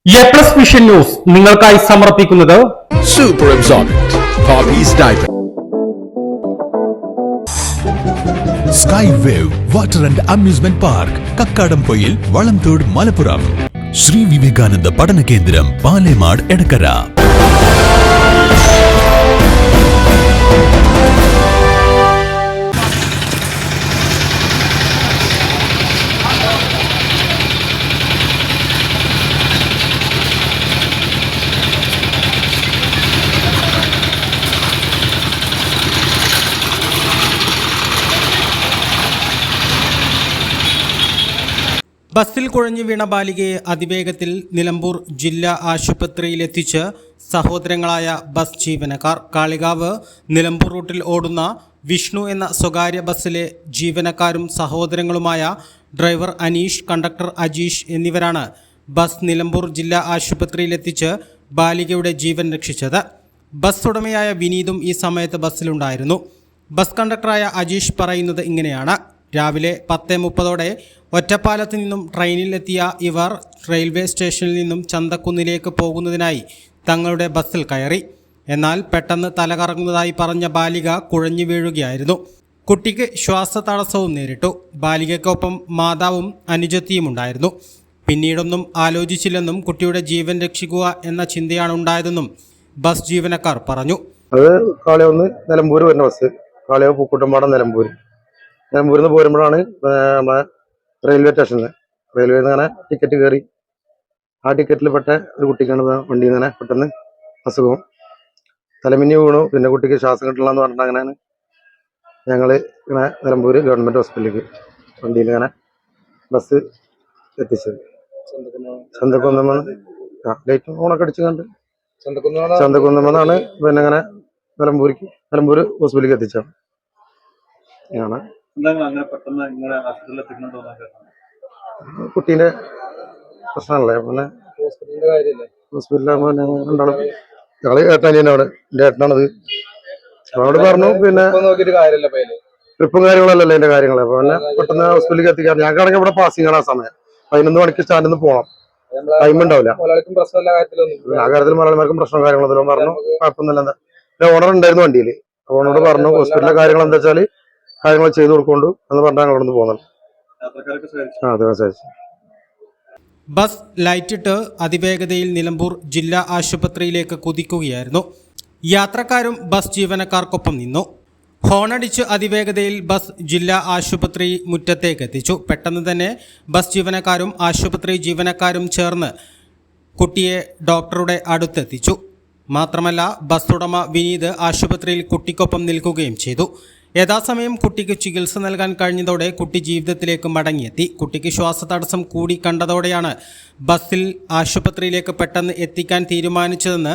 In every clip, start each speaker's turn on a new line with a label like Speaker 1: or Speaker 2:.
Speaker 1: A+ vision news നിങ്ങൾക്കായി സമർപ്പിക്കുന്നത്
Speaker 2: Super Absorbent Poppy's Diaper.
Speaker 3: Sky Wave Water and Amusement Park, Kakkadampoyil, Valamthode, Malappuram. Shri Vivekananda പഠന കേന്ദ്രം, പാലേമാട്, എടക്കര.
Speaker 4: ബസ്സിൽ കുഴഞ്ഞു വീണ ബാലികയെ അതിവേഗത്തിൽ നിലമ്പൂർ ജില്ലാ ആശുപത്രിയിലെത്തിച്ച് സഹോദരങ്ങളായ ബസ് ജീവനക്കാർ. കാളികാവ് നിലമ്പൂർ റൂട്ടിൽ ഓടുന്ന വിഷ്ണു എന്ന സ്വകാര്യ ബസ്സിലെ ജീവനക്കാരും സഹോദരങ്ങളുമായ ഡ്രൈവർ അനീഷ്, കണ്ടക്ടർ അജീഷ് എന്നിവരാണ് ബസ് നിലമ്പൂർ ജില്ലാ ആശുപത്രിയിലെത്തിച്ച് ബാലികയുടെ ജീവൻ രക്ഷിച്ചത്. ബസ് ഉടമയായ വിനീതും ഈ സമയത്ത് ബസ്സിലുണ്ടായിരുന്നു. ബസ് കണ്ടക്ടറായ അജീഷ് പറയുന്നത് ഇങ്ങനെയാണ്: രാവിലെ 10:30 ഒറ്റപ്പാലത്ത് നിന്നും ട്രെയിനിലെത്തിയ ഇവർ റെയിൽവേ സ്റ്റേഷനിൽ നിന്നും ചന്തക്കുന്നിലേക്ക് പോകുന്നതിനായി തങ്ങളുടെ ബസ്സിൽ കയറി. എന്നാൽ പെട്ടെന്ന് തലകറങ്ങുന്നതായി പറഞ്ഞ ബാലിക കുഴഞ്ഞു വീഴുകയായിരുന്നു. കുട്ടിക്ക് ശ്വാസതടസ്സവും നേരിട്ടു. ബാലികയ്ക്കൊപ്പം മാതാവും അനുജത്തിയും ഉണ്ടായിരുന്നു. പിന്നീടൊന്നും ആലോചിച്ചില്ലെന്നും കുട്ടിയുടെ ജീവൻ രക്ഷിക്കുക എന്ന ചിന്തയാണ് ഉണ്ടായതെന്നും ബസ് ജീവനക്കാർ പറഞ്ഞു.
Speaker 5: അത് കാളിയാവ് നിലമ്പൂർ വരുന്ന ബസ്, കാളിയാവ് പൂക്കുട്ടമ്പാടം നിലമ്പൂരിൽ നിന്ന് പോരുമ്പോഴാണ് നമ്മളെ റെയിൽവേ സ്റ്റേഷനിൽ അങ്ങനെ ടിക്കറ്റ് കയറി. ആ ടിക്കറ്റിൽ പെട്ട ഒരു കുട്ടിക്കാണ് വണ്ടി ഇങ്ങനെ പെട്ടെന്ന് അസുഖവും തലമിന്നി വീണു. പിന്നെ കുട്ടിക്ക് ശ്വാസം കിട്ടില്ല എന്ന് പറഞ്ഞിട്ട് അങ്ങനെയാണ് ഞങ്ങൾ ഇങ്ങനെ നിലമ്പൂർ ഗവൺമെൻറ് ഹോസ്പിറ്റലിലേക്ക് വണ്ടിയിൽ ഇങ്ങനെ ബസ് എത്തിച്ചത്. ചന്തക്കുന്നമ്മ ലൈറ്റ് ഓണൊക്കെ അടിച്ച് കണ്ട് ചന്തക്കുന്നമ്മന്നാണ് പിന്നെ ഇങ്ങനെ നിലമ്പൂർ ഹോസ്പിറ്റലിലേക്ക് എത്തിച്ചത്. ആണ് കുട്ടീന്റെ പ്രശ്നമല്ലേ. പിന്നെ ഹോസ്പിറ്റലാകുമ്പോ രണ്ടാളും ഞങ്ങള് ഏട്ടനാണ്, എന്റെ ഏട്ടനാണത്. അവരോട് പറഞ്ഞു പിന്നെ ട്രിപ്പും കാര്യങ്ങളല്ലല്ലോ എന്റെ കാര്യങ്ങള്. അപ്പൊ പിന്നെ പെട്ടെന്ന് ഹോസ്പിറ്റലിലേക്ക് എത്തിക്കാൻ ഞങ്ങൾക്കാണെങ്കിൽ ഇവിടെ പാസിംഗ് ആണ്. ആ സമയം 11 മണിക്ക് സ്റ്റാൻഡിൽ നിന്ന് പോകണം, ടൈം ഉണ്ടാവില്ല. ആ കാര്യത്തിൽ മലയാളിമാർക്കും പ്രശ്നം കാര്യങ്ങളൊന്നും പറഞ്ഞു. കുഴപ്പമൊന്നുമില്ല. ഓണർ ഉണ്ടായിരുന്നു വണ്ടിയിൽ. ഓണറോട് പറഞ്ഞു ഹോസ്പിറ്റലിലെ കാര്യങ്ങൾ എന്താ വെച്ചാല് കാര്യങ്ങൾ ചെയ്തു കൊടുക്കൊണ്ടു എന്ന് പറഞ്ഞാൽ അവിടെ നിന്ന് പോകുന്നത്.
Speaker 4: ബസ് ലൈറ്റിട്ട് അതിവേഗതയിൽ നിലമ്പൂർ ജില്ലാ ആശുപത്രിയിലേക്ക് കുതിക്കുകയായിരുന്നു. യാത്രക്കാരും ബസ് ജീവനക്കാർക്കൊപ്പം നിന്നു. ഹോണടിച്ച് അതിവേഗതയിൽ ബസ് ജില്ലാ ആശുപത്രി മുറ്റത്തേക്ക് എത്തിച്ചു. പെട്ടെന്ന് തന്നെ ബസ് ജീവനക്കാരും ആശുപത്രി ജീവനക്കാരും ചേർന്ന് കുട്ടിയെ ഡോക്ടറുടെ അടുത്തെത്തിച്ചു. മാത്രമല്ല ബസ് ഉടമ വിനീത് ആശുപത്രിയിൽ കുട്ടിക്കൊപ്പം നിൽക്കുകയും ചെയ്തു. യഥാസമയം കുട്ടിക്ക് ചികിത്സ നൽകാൻ കഴിഞ്ഞതോടെ കുട്ടി ജീവിതത്തിലേക്ക് മടങ്ങിയെത്തി. കുട്ടിക്ക് ശ്വാസതടസ്സം കൂടി കണ്ടതോടെയാണ് ബസ്സിൽ ആശുപത്രിയിലേക്ക് പെട്ടെന്ന് എത്തിക്കാൻ തീരുമാനിച്ചതെന്ന്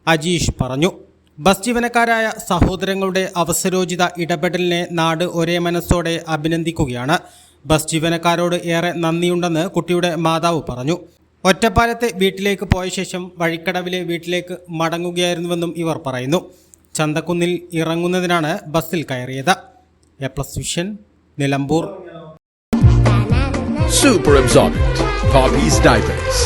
Speaker 4: അജീഷ് പറഞ്ഞു. ബസ് ജീവനക്കാരായ സഹോദരങ്ങളുടെ അവസരോചിത ഇടപെടലിനെ നാട് ഒരേ മനസ്സോടെ അഭിനന്ദിക്കുകയാണ്. ബസ് ജീവനക്കാരോട് ഏറെ നന്ദിയുണ്ടെന്ന് കുട്ടിയുടെ മാതാവ് പറഞ്ഞു. ഒറ്റപ്പാലത്തെ വീട്ടിലേക്ക് പോയ ശേഷം വഴിക്കടവിലെ വീട്ടിലേക്ക് മടങ്ങുകയായിരുന്നുവെന്നും ഇവർ പറയുന്നു. ചന്തക്കുന്നിൽ ഇറങ്ങുന്നതിനാണ് ബസ്സിൽ കയറിയത്. A+ vision, Nilambur.
Speaker 2: Super Absorbent Poppy's Diapers.